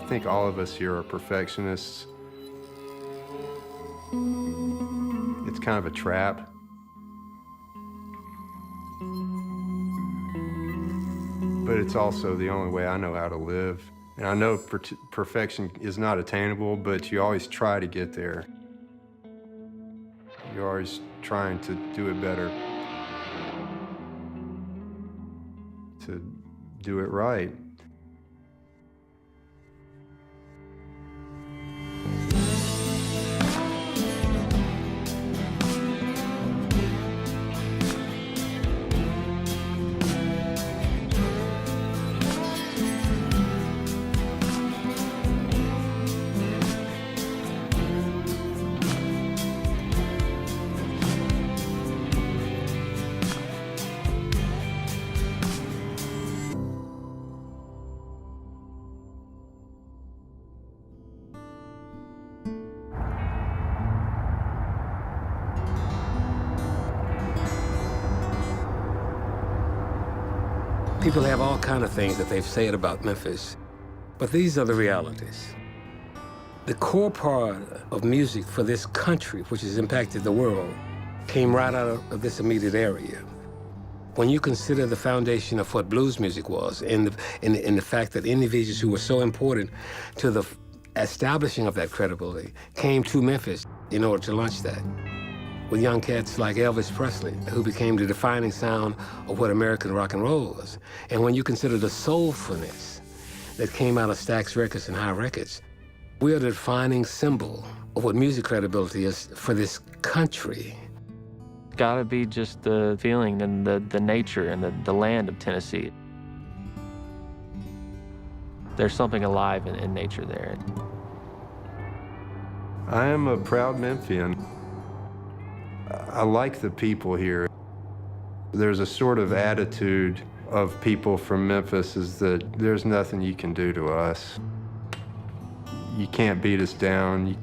think all of us here are perfectionists. It's kind of a trap. But it's also the only way I know how to live. And I know perfection is not attainable, but you always try to get there. You're always trying to do it better, to do it right. People have all kinds of things that they've said about Memphis, but these are the realities. The core part of music for this country, which has impacted the world, came right out of this immediate area. When you consider the foundation of what blues music was, and the fact that individuals who were so important to the establishing of that credibility came to Memphis in order to launch that. With young cats like Elvis Presley, who became the defining sound of what American rock and roll was. And when you consider the soulfulness that came out of Stax Records and High Records, we are the defining symbol of what music credibility is for this country. Gotta be just the feeling and the nature and the land of Tennessee. There's something alive in nature there. I am a proud Memphian. I like the people here. There's a sort of attitude of people from Memphis is that there's nothing you can do to us. You can't beat us down.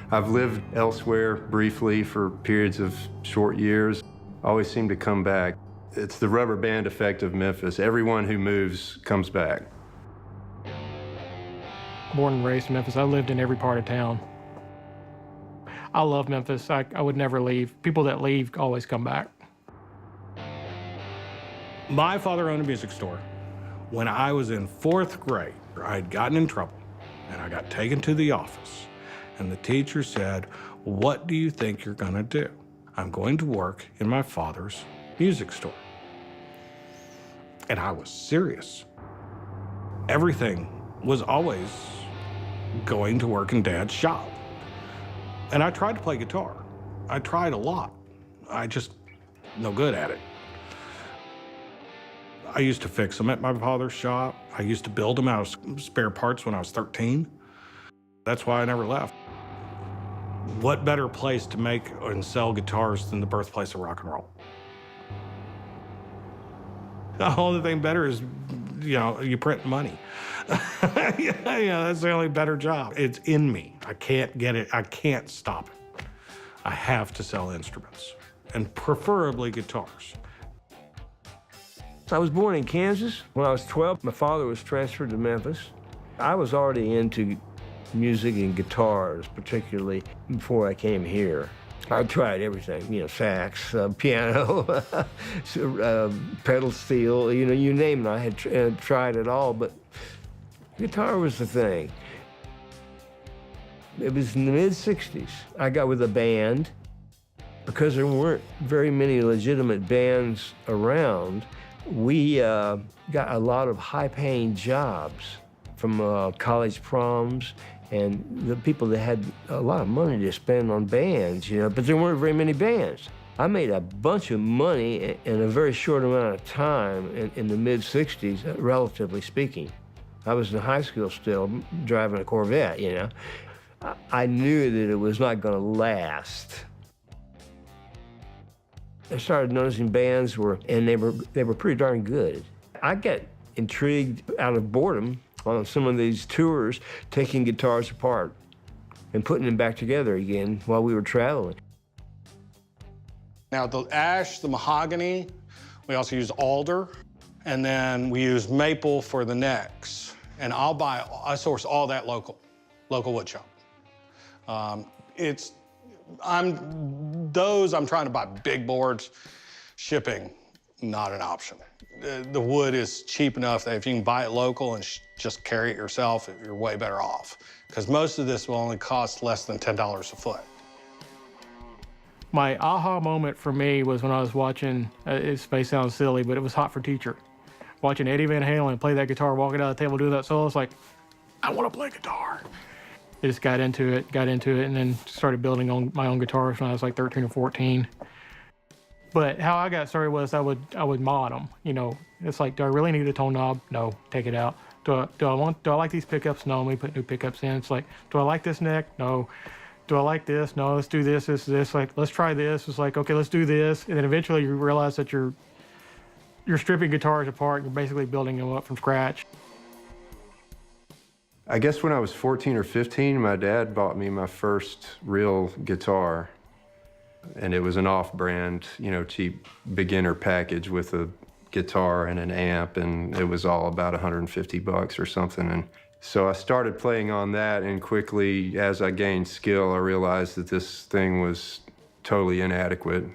I've lived elsewhere briefly for periods of short years. I always seem to come back. It's the rubber band effect of Memphis. Everyone who moves comes back. Born and raised in Memphis, I lived in every part of town. I love Memphis. I would never leave. People that leave always come back. My father owned a music store. When I was in 4th grade, I had gotten in trouble, and I got taken to the office. And the teacher said, "What do you think you're gonna do?" "I'm going to work in my father's music store." And I was serious. Everything was always going to work in Dad's shop. And I tried to play guitar. I tried a lot. I just no good at it. I used to fix them at my father's shop. I used to build them out of spare parts when I was 13. That's why I never left. What better place to make and sell guitars than the birthplace of rock and roll? The only thing better is, you print money. That's the only better job. It's in me. I can't get it. I can't stop it. I have to sell instruments, and preferably guitars. I was born in Kansas. When I was 12, my father was transferred to Memphis. I was already into music and guitars, particularly before I came here. I tried everything, sax, piano, pedal steel, you name it. I had tried it all, but guitar was the thing. It was in the mid-'60s. I got with a band. Because there weren't very many legitimate bands around, we got a lot of high-paying jobs from college proms and the people that had a lot of money to spend on bands, but there weren't very many bands. I made a bunch of money in a very short amount of time in the mid-'60s, relatively speaking. I was in high school still, driving a Corvette, I knew that it was not gonna last. I started noticing bands and they were pretty darn good. I got intrigued out of boredom on some of these tours, taking guitars apart and putting them back together again while we were traveling. Now, the ash, the mahogany, we also use alder, and then we use maple for the necks. and I source all that local wood shop. I'm trying to buy big boards. Shipping, not an option. The wood is cheap enough that if you can buy it local and just carry it yourself, you're way better off. Because most of this will only cost less than $10 a foot. My aha moment for me was when I was watching, it may sound silly, but it was Hot for Teacher. Watching Eddie Van Halen play that guitar, walking down the table, doing that solo, it's like, I want to play guitar. I just got into it, and then started building on my own guitars when I was like 13 or 14. But how I got started was I would mod them. You know, it's like, do I really need a tone knob? No, take it out. Do I like these pickups? No, let me put new pickups in. It's like, do I like this neck? No. Do I like this? No, let's do this. Like, let's try this. It's like, okay, let's do this. And then eventually you realize that you're stripping guitars apart. You're basically building them up from scratch. I guess when I was 14 or 15, my dad bought me my first real guitar. And it was an off-brand, you know, cheap beginner package with a guitar and an amp, and it was all about 150 bucks or something. And so I started playing on that, and quickly, as I gained skill, I realized that this thing was totally inadequate.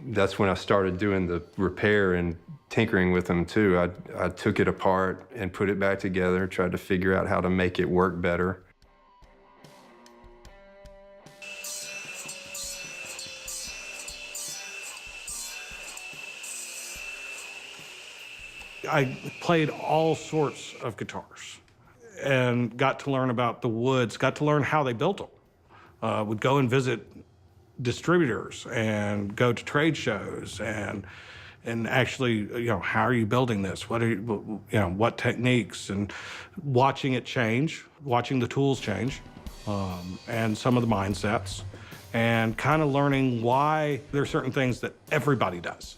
That's when I started doing the repair and tinkering with them too. I took it apart and put it back together, tried to figure out how to make it work better. I played all sorts of guitars and got to learn about the woods, got to learn how they built them. Would go and visit distributors and go to trade shows and actually, you know, how are you building this? What are what techniques? And watching it change, watching the tools change, and some of the mindsets, and kind of learning why there are certain things that everybody does.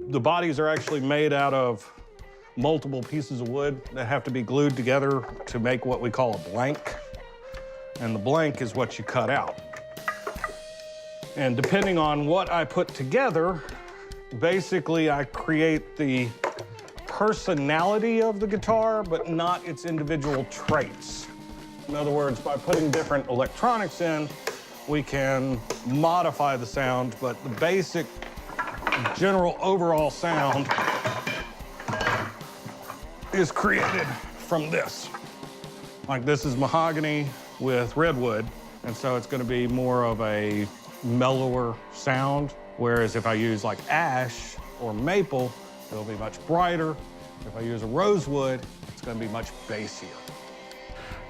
The bodies are actually made out of multiple pieces of wood that have to be glued together to make what we call a blank. And the blank is what you cut out. And depending on what I put together, basically I create the personality of the guitar, but not its individual traits. In other words, by putting different electronics in, we can modify the sound, but the basic general overall sound is created from this. Like, this is mahogany with redwood, and so it's going to be more of a mellower sound, whereas if I use like ash or maple, it'll be much brighter. If I use a rosewood, it's going to be much bassier.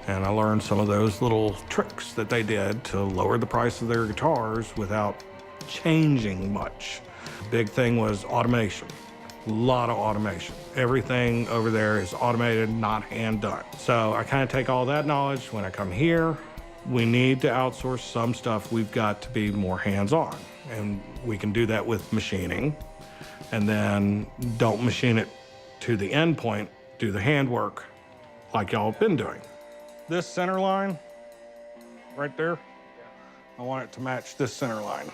And I learned some of those little tricks that they did to lower the price of their guitars without changing much. Big thing was automation. A lot of automation. Everything over there is automated, not hand done. So I kind of take all that knowledge. When I come here, we need to outsource some stuff. We've got to be more hands-on. And we can do that with machining. And then don't machine it to the end point, do the handwork like y'all have been doing. This center line, right there, I want it to match this center line,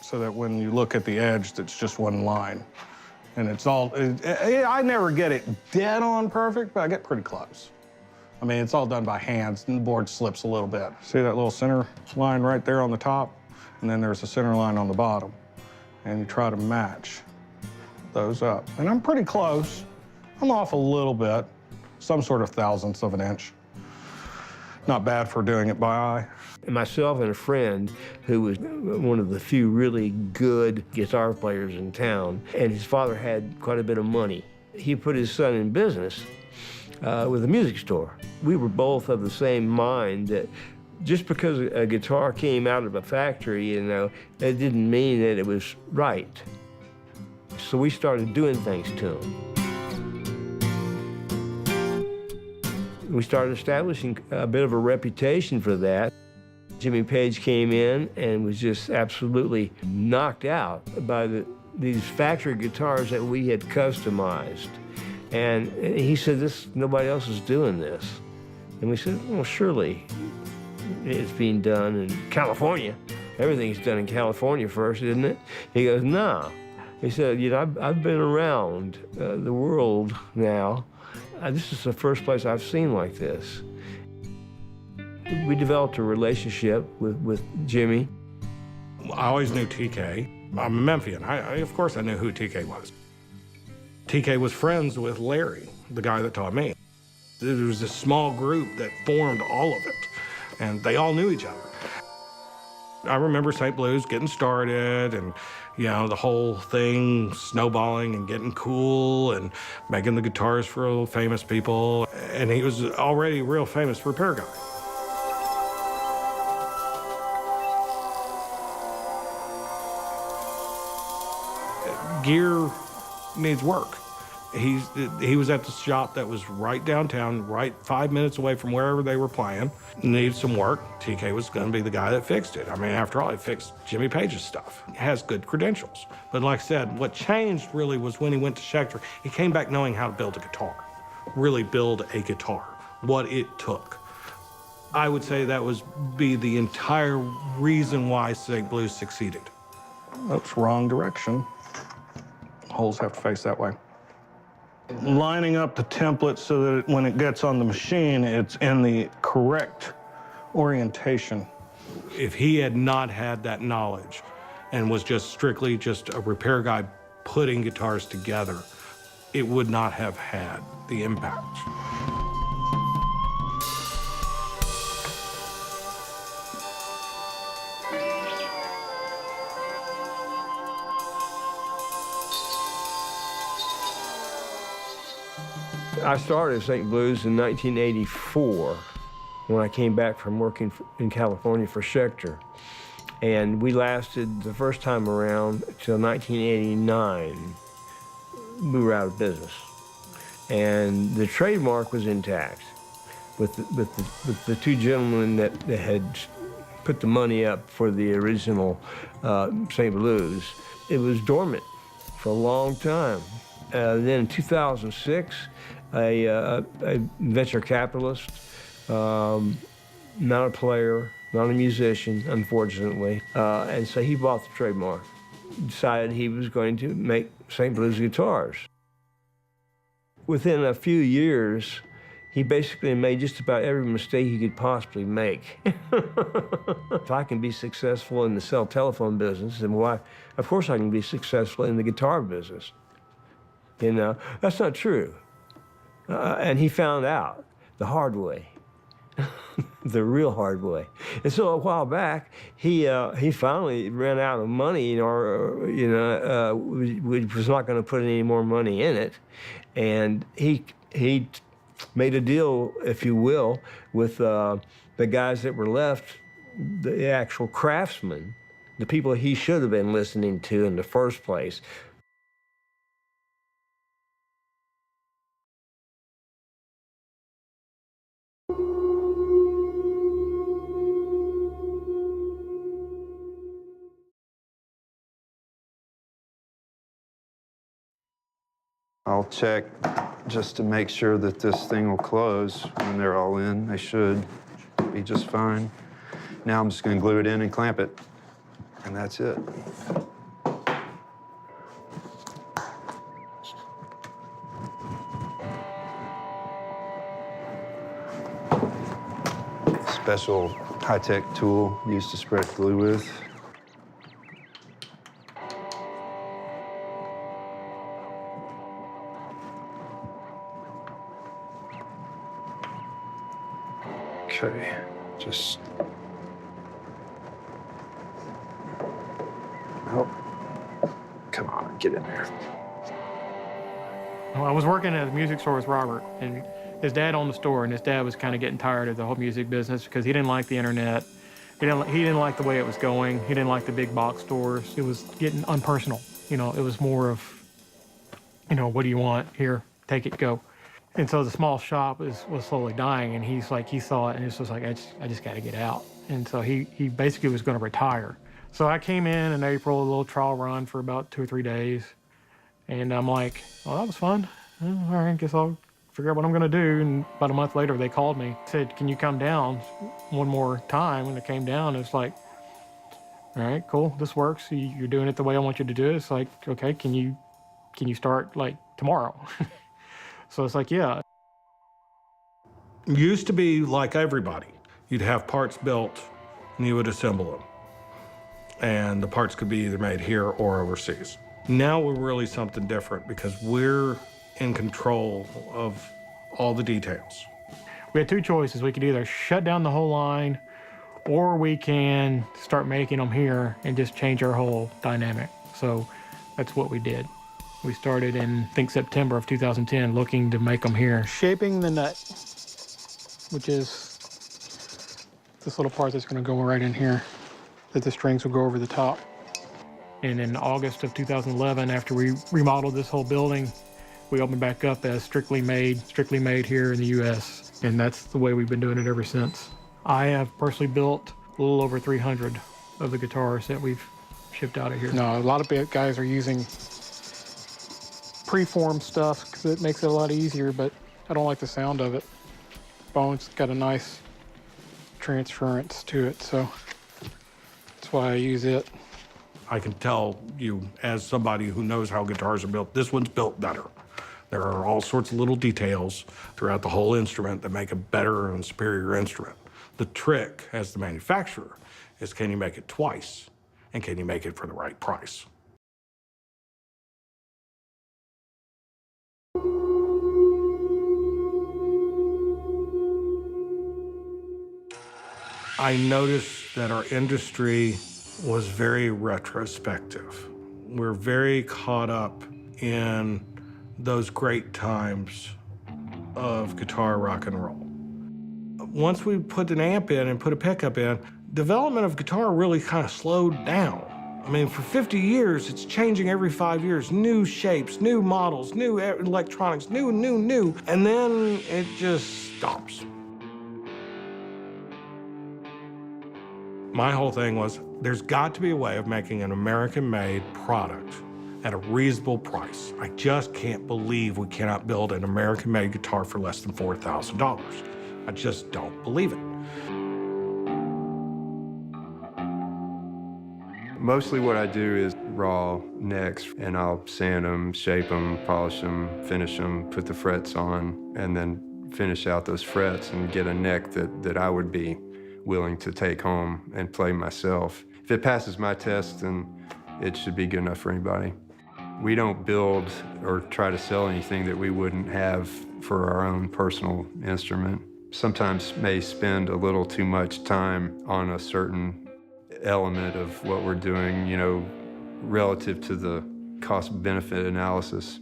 so that when you look at the edge, it's just one line. And it's all, I never get it dead on perfect, but I get pretty close. I mean, it's all done by hands, and the board slips a little bit. See that little center line right there on the top? And then there's a center line on the bottom. And you try to match those up. And I'm pretty close. I'm off a little bit, some sort of thousandths of an inch. Not bad for doing it by eye. Myself and a friend who was one of the few really good guitar players in town, and his father had quite a bit of money. He put his son in business with a music store. We were both of the same mind that just because a guitar came out of a factory, you know, that didn't mean that it was right. So we started doing things to them. We started establishing a bit of a reputation for that. Jimmy Page came in and was just absolutely knocked out by these factory guitars that we had customized. And he said, nobody else is doing this. And we said, well, surely it's being done in California. everything's done in California first, isn't it? He goes, no. He said, you know, I've been around the world now. This is the first place I've seen like this. We developed a relationship with Jimmy. I always knew TK. I'm a Memphian. Of course I knew who TK was. TK was friends with Larry, the guy that taught me. There was this small group that formed all of it, and they all knew each other. I remember St. Blues getting started and, you know, the whole thing snowballing and getting cool and making the guitars for real famous people. And he was already a real famous repair guy. Gear needs work. He was at the shop that was right downtown, right 5 minutes away from wherever they were playing. Needed some work. TK was going to be the guy that fixed it. I mean, after all, he fixed Jimmy Page's stuff. He has good credentials. But like I said, what changed really was when he went to Schecter, he came back knowing how to build a guitar, really build a guitar, what it took. I would say that was the entire reason why St. Blues succeeded. That's wrong direction. Holes have to face that way. Lining up the template so that when it gets on the machine, it's in the correct orientation. If he had not had that knowledge and was just strictly just a repair guy putting guitars together, it would not have had the impact. I started at St. Blues in 1984 when I came back from working in California for Schecter. And we lasted the first time around till 1989. We were out of business. And the trademark was intact with the two gentlemen that had put the money up for the original St. Blues. It was dormant for a long time. Then in 2006, a venture capitalist, not a player, not a musician, unfortunately, and so he bought the trademark, decided he was going to make St. Blues guitars. Within a few years, he basically made just about every mistake he could possibly make. If I can be successful in the cell telephone business, then why? Of course I can be successful in the guitar business. You know, that's not true. And he found out the hard way, the real hard way. And so a while back, he finally ran out of money, or which was not going to put any more money in it, and he made a deal, if you will, with the guys that were left, the actual craftsmen, the people he should have been listening to in the first place. I'll check just to make sure that this thing will close when they're all in. They should be just fine. Now I'm just going to glue it in and clamp it, and that's it. Special high-tech tool used to spread glue with. Okay, just, oh, come on, get in there. Well, I was working at a music store with Robert, and his dad owned the store, and his dad was kind of getting tired of the whole music business because he didn't like the internet. He didn't like the way it was going. He didn't like the big box stores. It was getting unpersonal. You know, it was more of, you know, what do you want? Here, take it, go. And so the small shop was slowly dying, and he's like, he saw it, and it's just like, I just got to get out. And so he basically was going to retire. So I came in April, a little trial run for about 2 or 3 days, and I'm like, well, that was fun. All right, guess I'll figure out what I'm going to do. And about a month later, they called me, said, can you come down one more time? When I came down, it's like, All right, cool, this works. You're doing it the way I want you to do it. It's like, okay, can you start like tomorrow? So it's like, yeah. Used to be like everybody. You'd have parts built and you would assemble them. And the parts could be either made here or overseas. Now we're really something different because we're in control of all the details. We had two choices. We could either shut down the whole line or we can start making them here and just change our whole dynamic. So that's what we did. We started in, I think, September of 2010, looking to make them here. Shaping the nut, which is this little part that's going to go right in here, that the strings will go over the top. And in August of 2011, after we remodeled this whole building, we opened back up as strictly made here in the U.S. And that's the way we've been doing it ever since. I have personally built a little over 300 of the guitars that we've shipped out of here. No, a lot of guys are using preformed stuff because it makes it a lot easier, but I don't like the sound of it. Bone's got a nice transference to it, so that's why I use it. I can tell you, as somebody who knows how guitars are built, this one's built better. There are all sorts of little details throughout the whole instrument that make a better and superior instrument. The trick, as the manufacturer, is can you make it twice, and can you make it for the right price? I noticed that our industry was very retrospective. We're very caught up in those great times of guitar rock and roll. Once we put an amp in and put a pickup in, development of guitar really kind of slowed down. I mean, for 50 years, it's changing every 5 years. New shapes, new models, new electronics, new, and then it just stops. My whole thing was, there's got to be a way of making an American-made product at a reasonable price. I just can't believe we cannot build an American-made guitar for less than $4,000. I just don't believe it. Mostly what I do is raw necks, and I'll sand them, shape them, polish them, finish them, put the frets on, and then finish out those frets and get a neck that I would be willing to take home and play myself. If it passes my test, then it should be good enough for anybody. We don't build or try to sell anything that we wouldn't have for our own personal instrument. Sometimes may spend a little too much time on a certain element of what we're doing, you know, relative to the cost-benefit analysis.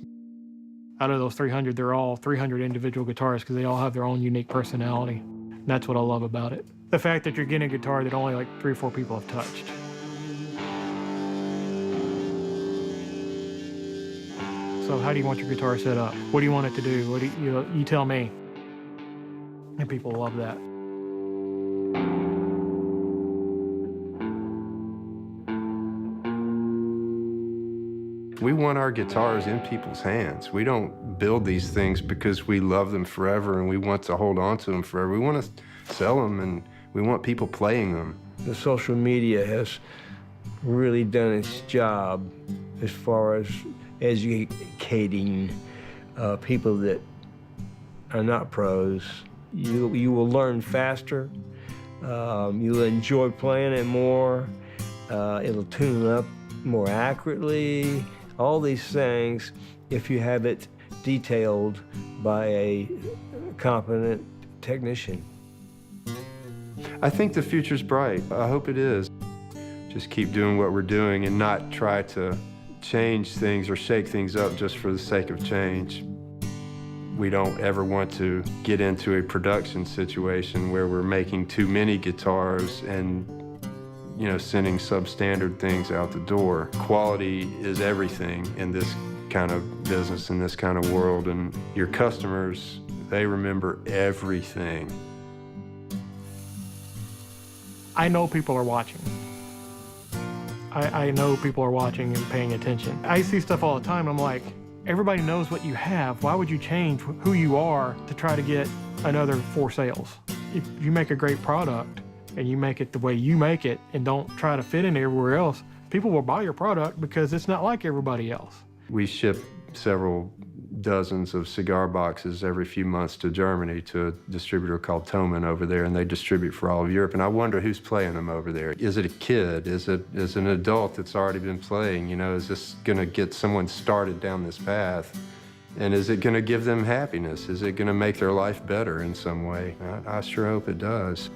Out of those 300, they're all 300 individual guitars because they all have their own unique personality. And that's what I love about it. The fact that you're getting a guitar that only like 3 or 4 people have touched. So how do you want your guitar set up? What do you want it to do? What do you tell me. And people love that. We want our guitars in people's hands. We don't build these things because we love them forever and we want to hold on to them forever. We want to sell them and we want people playing them. The social media has really done its job as far as educating people that are not pros. You will learn faster. You'll enjoy playing it more. It'll tune up more accurately. All these things, if you have it detailed by a competent technician. I think the future's bright. I hope it is. Just keep doing what we're doing and not try to change things or shake things up just for the sake of change. We don't ever want to get into a production situation where we're making too many guitars and, you know, sending substandard things out the door. Quality is everything in this kind of business, in this kind of world, and your customers, they remember everything. I know people are watching. I know people are watching and paying attention. I see stuff all the time, and I'm like, everybody knows what you have. Why would you change who you are to try to get another 4 sales? If you make a great product, and you make it the way you make it and don't try to fit in everywhere else, people will buy your product because it's not like everybody else. We ship several dozens of cigar boxes every few months to Germany to a distributor called Thomann over there, and they distribute for all of Europe. And I wonder who's playing them over there. Is it a kid? Is it an adult that's already been playing? You know, is this going to get someone started down this path? And is it going to give them happiness? Is it going to make their life better in some way? I sure hope it does.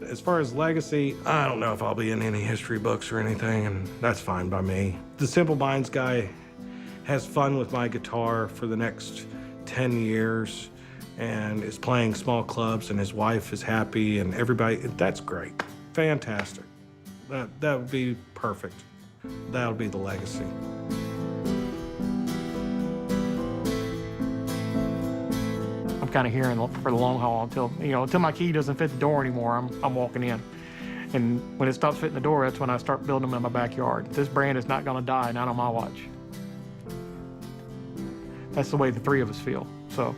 As far as legacy, I don't know if I'll be in any history books or anything, and that's fine by me. The Simple Minds guy has fun with my guitar for the next 10 years and is playing small clubs, and his wife is happy, and everybody, that's great. Fantastic. That would be perfect. That would be the legacy. I'm kind of here for the long haul until my key doesn't fit the door anymore. I'm walking in, and when it stops fitting the door, that's when I start building them in my backyard. This brand is not going to die, not on my watch. That's the way the three of us feel. So